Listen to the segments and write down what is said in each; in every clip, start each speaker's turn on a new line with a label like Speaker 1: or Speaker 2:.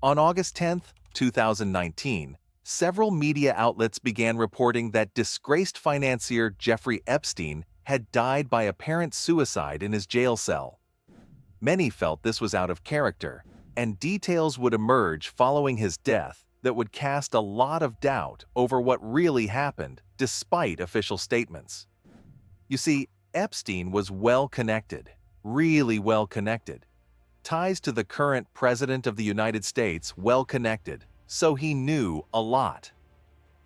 Speaker 1: On August 10, 2019, several media outlets began reporting that disgraced financier Jeffrey Epstein had died by apparent suicide in his jail cell. Many felt this was out of character, and details would emerge following his death that would cast a lot of doubt over what really happened, despite official statements. You see, Epstein was well-connected, really well-connected. Ties to the current President of the United States well-connected, so he knew a lot.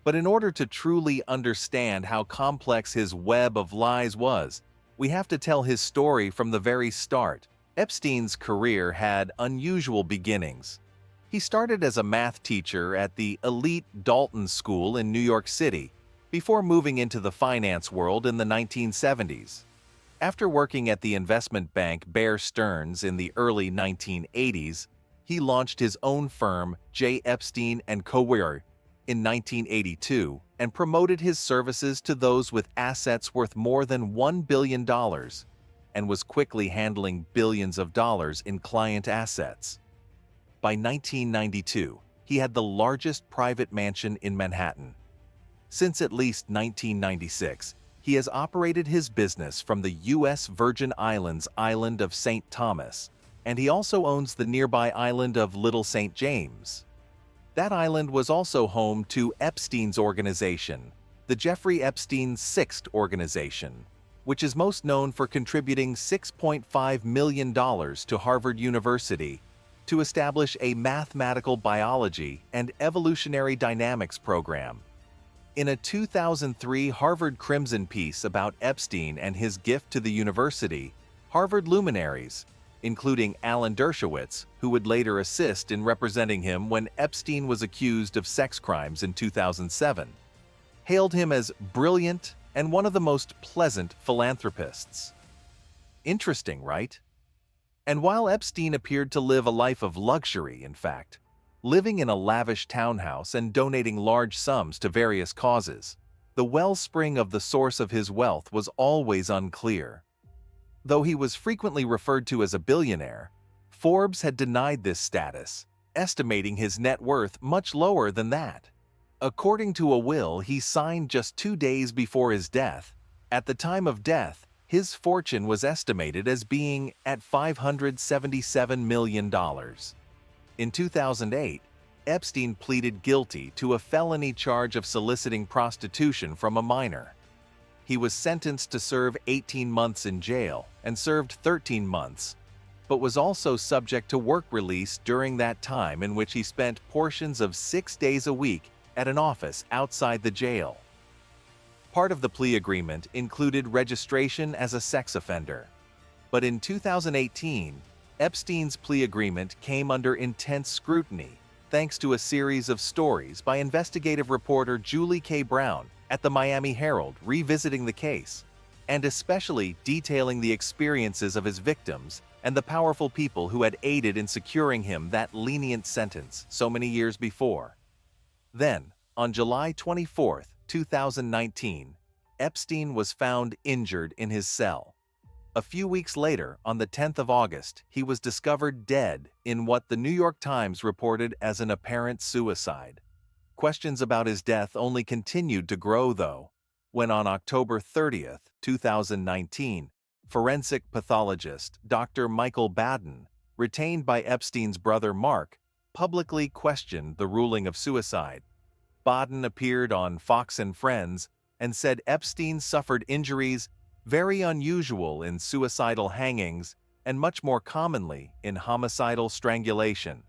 Speaker 1: But in order to truly understand how complex his web of lies was, we have to tell his story from the very start. Epstein's career had unusual beginnings. He started as a math teacher at the elite Dalton School in New York City, before moving into the finance world in the 1970s. After working at the investment bank Bear Stearns in the early 1980s, he launched his own firm, J. Epstein & Co. in 1982 and promoted his services to those with assets worth more than $1 billion and was quickly handling billions of dollars in client assets. By 1992, he had the largest private mansion in Manhattan. Since at least 1996, he has operated his business from the U.S. Virgin Islands island of St. Thomas, and he also owns the nearby island of Little St. James. That island was also home to Epstein's organization, the Jeffrey Epstein Sixth Organization, which is most known for contributing $6.5 million to Harvard University to establish a mathematical biology and evolutionary dynamics program. In a 2003 Harvard Crimson piece about Epstein and his gift to the university, Harvard luminaries, including Alan Dershowitz, who would later assist in representing him when Epstein was accused of sex crimes in 2007, hailed him as brilliant and one of the most pleasant philanthropists. Interesting, right? And while Epstein appeared to live a life of luxury, in fact, living in a lavish townhouse and donating large sums to various causes, the wellspring of the source of his wealth was always unclear. Though he was frequently referred to as a billionaire, Forbes had denied this status, estimating his net worth much lower than that. According to a will he signed just 2 days before his death, at the time of death, his fortune was estimated as being at $577 million. In 2008, Epstein pleaded guilty to a felony charge of soliciting prostitution from a minor. He was sentenced to serve 18 months in jail and served 13 months, but was also subject to work release during that time, in which he spent portions of 6 days a week at an office outside the jail. Part of the plea agreement included registration as a sex offender. But in 2018, Epstein's plea agreement came under intense scrutiny thanks to a series of stories by investigative reporter Julie K. Brown at the Miami Herald revisiting the case, and especially detailing the experiences of his victims and the powerful people who had aided in securing him that lenient sentence so many years before. Then, on July 24, 2019, Epstein was found injured in his cell. A few weeks later, on the 10th of August, he was discovered dead in what the New York Times reported as an apparent suicide. Questions about his death only continued to grow, though, when on October 30, 2019, forensic pathologist Dr. Michael Baden, retained by Epstein's brother Mark, publicly questioned the ruling of suicide. Baden appeared on Fox and Friends and said Epstein suffered injuries very unusual in suicidal hangings and much more commonly in homicidal strangulation.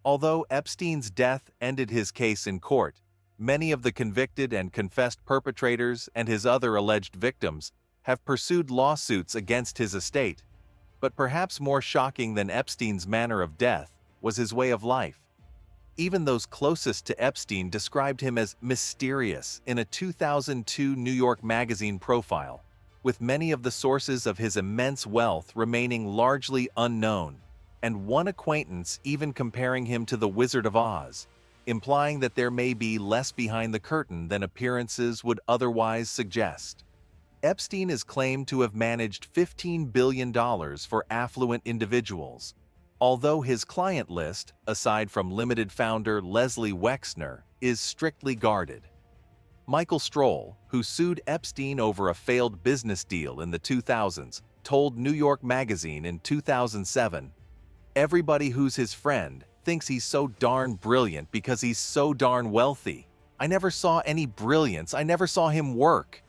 Speaker 1: Although Epstein's death ended his case in court, many of the convicted and confessed perpetrators and his other alleged victims have pursued lawsuits against his estate. But perhaps more shocking than Epstein's manner of death was his way of life. Even those closest to Epstein described him as mysterious in a 2002 New York Magazine profile, with many of the sources of his immense wealth remaining largely unknown, and one acquaintance even comparing him to the Wizard of Oz, implying that there may be less behind the curtain than appearances would otherwise suggest. Epstein is claimed to have managed $15 billion for affluent individuals, Although his client list, aside from limited founder Leslie Wexner, is strictly guarded. Michael Stroll, who sued Epstein over a failed business deal in the 2000s, told New York Magazine in 2007, "Everybody who's his friend thinks he's so darn brilliant because he's so darn wealthy. I never saw any brilliance. I never saw him work.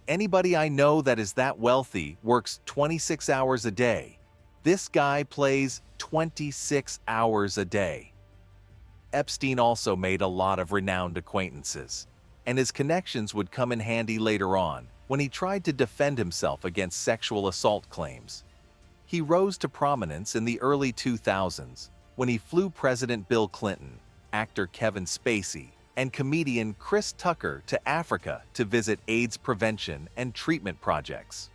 Speaker 1: Anybody I know that is that wealthy works 26 hours a day. This guy plays 26 hours a day." Epstein also made a lot of renowned acquaintances, and his connections would come in handy later on when he tried to defend himself against sexual assault claims. He rose to prominence in the early 2000s when he flew President Bill Clinton, actor Kevin Spacey, and comedian Chris Tucker to Africa to visit AIDS prevention and treatment projects.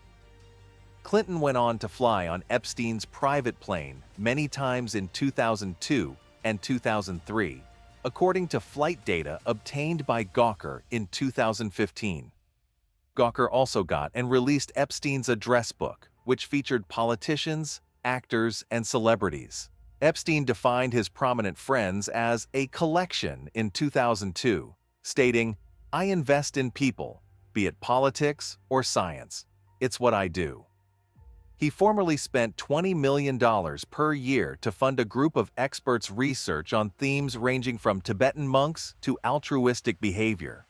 Speaker 1: Clinton went on to fly on Epstein's private plane many times in 2002 and 2003, according to flight data obtained by Gawker in 2015. Gawker also got and released Epstein's address book, which featured politicians, actors, and celebrities. Epstein defined his prominent friends as a collection in 2002, stating, "I invest in people, be it politics or science. It's what I do." He formerly spent $20 million per year to fund a group of experts' research on themes ranging from Tibetan monks to altruistic behavior.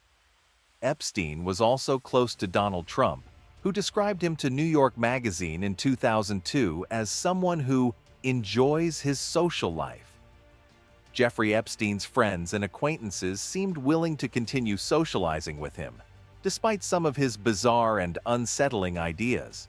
Speaker 1: Epstein was also close to Donald Trump, who described him to New York Magazine in 2002 as someone who enjoys his social life. Jeffrey Epstein's friends and acquaintances seemed willing to continue socializing with him, despite some of his bizarre and unsettling ideas.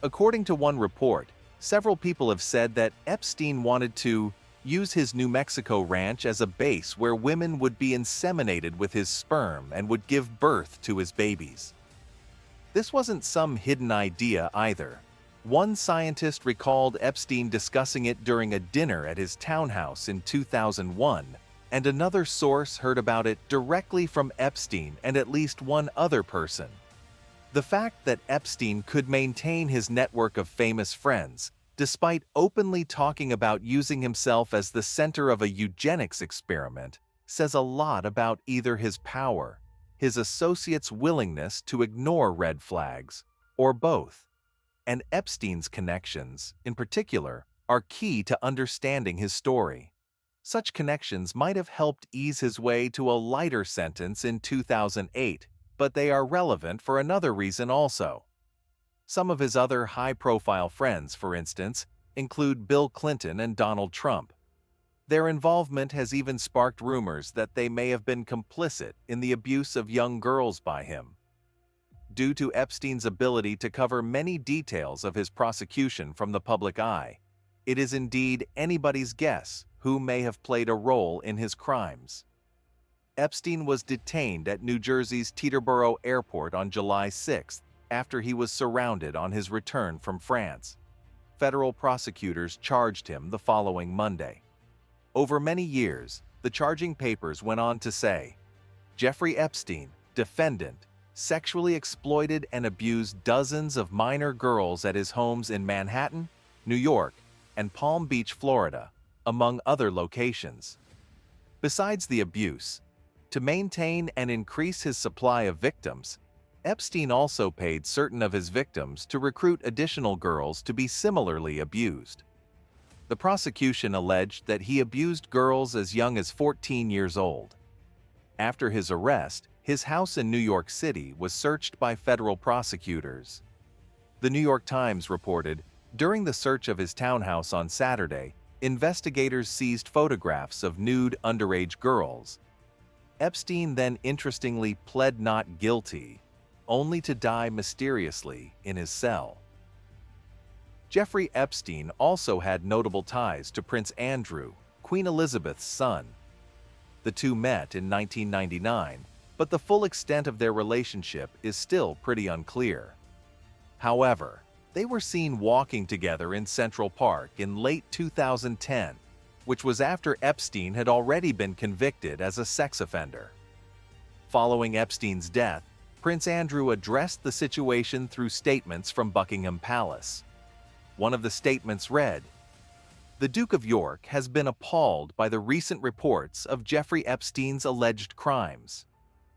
Speaker 1: According to one report, several people have said that Epstein wanted to use his New Mexico ranch as a base where women would be inseminated with his sperm and would give birth to his babies. This wasn't some hidden idea either. One scientist recalled Epstein discussing it during a dinner at his townhouse in 2001, and another source heard about it directly from Epstein and at least one other person. The fact that Epstein could maintain his network of famous friends, despite openly talking about using himself as the center of a eugenics experiment, says a lot about either his power, his associates' willingness to ignore red flags, or both. And Epstein's connections, in particular, are key to understanding his story. Such connections might have helped ease his way to a lighter sentence in 2008, but they are relevant for another reason also. Some of his other high-profile friends, for instance, include Bill Clinton and Donald Trump. Their involvement has even sparked rumors that they may have been complicit in the abuse of young girls by him. Due to Epstein's ability to cover many details of his prosecution from the public eye, it is indeed anybody's guess who may have played a role in his crimes. Epstein was detained at New Jersey's Teterboro Airport on July 6 after he was surrounded on his return from France. Federal prosecutors charged him the following Monday. Over many years, the charging papers went on to say, Jeffrey Epstein, defendant, sexually exploited and abused dozens of minor girls at his homes in Manhattan, New York, and Palm Beach, Florida, among other locations. Besides the abuse, to maintain and increase his supply of victims, Epstein also paid certain of his victims to recruit additional girls to be similarly abused. The prosecution alleged that he abused girls as young as 14 years old. After his arrest, his house in New York City was searched by federal prosecutors. The New York Times reported, during the search of his townhouse on Saturday, investigators seized photographs of nude underage girls. Epstein then interestingly pled not guilty, only to die mysteriously in his cell. Jeffrey Epstein also had notable ties to Prince Andrew, Queen Elizabeth's son. The two met in 1999, but the full extent of their relationship is still pretty unclear. However, they were seen walking together in Central Park in late 2010, which was after Epstein had already been convicted as a sex offender. Following Epstein's death, Prince Andrew addressed the situation through statements from Buckingham Palace. One of the statements read, The Duke of York has been appalled by the recent reports of Jeffrey Epstein's alleged crimes.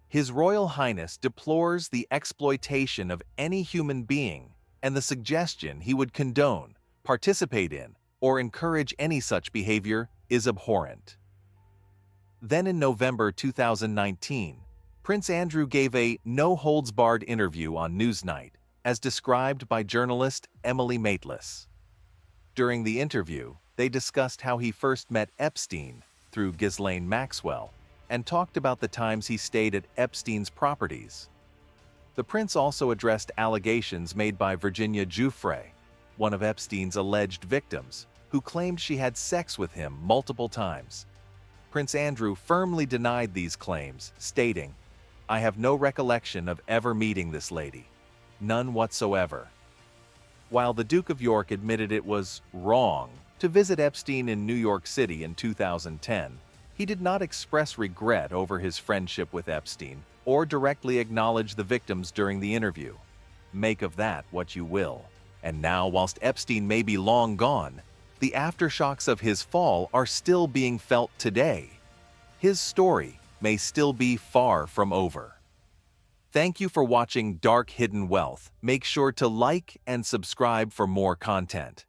Speaker 1: His Royal Highness deplores the exploitation of any human being and the suggestion he would condone, participate in, or encourage any such behavior is abhorrent. Then in November 2019, Prince Andrew gave a no-holds-barred interview on Newsnight, as described by journalist Emily Maitlis. During the interview, they discussed how he first met Epstein through Ghislaine Maxwell and talked about the times he stayed at Epstein's properties. The prince also addressed allegations made by Virginia Giuffre, one of Epstein's alleged victims, who claimed she had sex with him multiple times. Prince Andrew firmly denied these claims, stating, "I have no recollection of ever meeting this lady. None whatsoever." While the Duke of York admitted it was wrong to visit Epstein in New York City in 2010, he did not express regret over his friendship with Epstein or directly acknowledge the victims during the interview. Make of that what you will. And now, whilst Epstein may be long gone, the aftershocks of his fall are still being felt today. His story may still be far from over. Thank you for watching Dark Hidden Wealth. Make sure to like and subscribe for more content.